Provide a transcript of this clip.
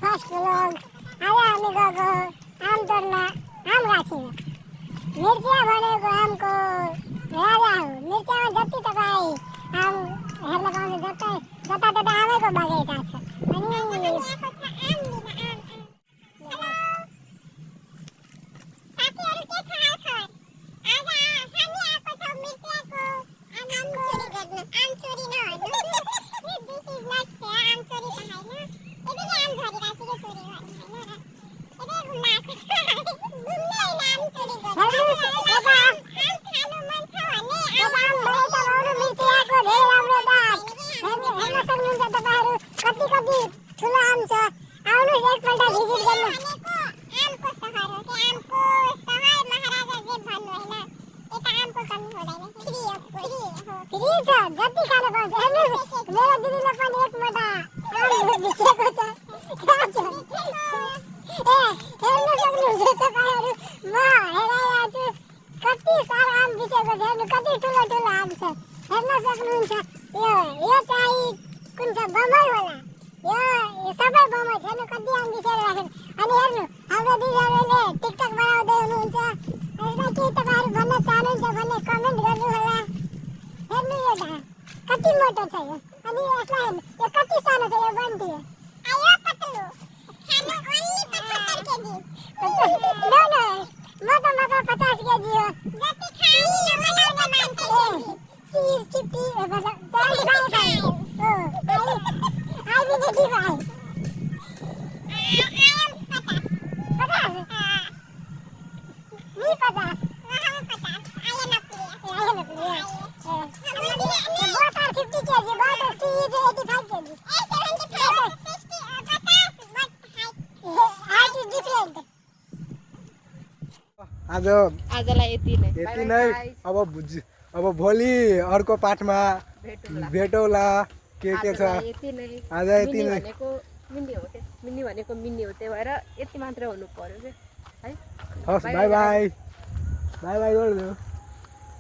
First vlog आज हामी गएको आम तोड्न आम गाछीमा मिर्चिया भनेको आमको राजा हो। मिर्चियामा जति तपाईँ आम हेर्न पाउनु जताततै आमैको बगैँचा छ। जति खान पाउँछ हेर्नुहोस्, मेरो दिदीले पनि एक मोटा आम भिजेको छ। हेर्न सक्नुहुन्छ तपाईँहरू, म हेराइरहेको छु कति साह्रो आम भिजेको छ। हेर्नु कति ठुलो ठुलो आम छ, हेर्न सक्नुहुन्छ। यो चाहिँ कुन छ, बम्बई होला। यो सबै बम्बई छ। हेर्नु कति आम भिजेर राखेको। अनि हेर्नु हाम्रो दिदीहरूले टिकटक बनाउँदै हुनुहुन्छ। यसमा के तपाईँहरू भन्न चाहनुहुन्छ भने कमेन्ट गर्नु होला। हेर्नु यो ढाड कति मोटो छ यो। अनि यसलाई हेर्नु यो कति सानो छ। यो बन्टी हो। आयो पतलु खानु ओन्ली 75 केजी। नो नो म त 50 केजी हो। जति खानी नमनाउने मान्छे सी इज 50 मतलब 75 हो। आई विल डिवाइड आजलाई यति नै। अब भोलि अर्को पाठमा भेटौला। के छ आज यति नै। मिन्नी भनेको मिन्नी हो, त्यही भएर यति मात्र हुनु पर्यो के है। हस् बाई बाई बाई बाई गर्नु।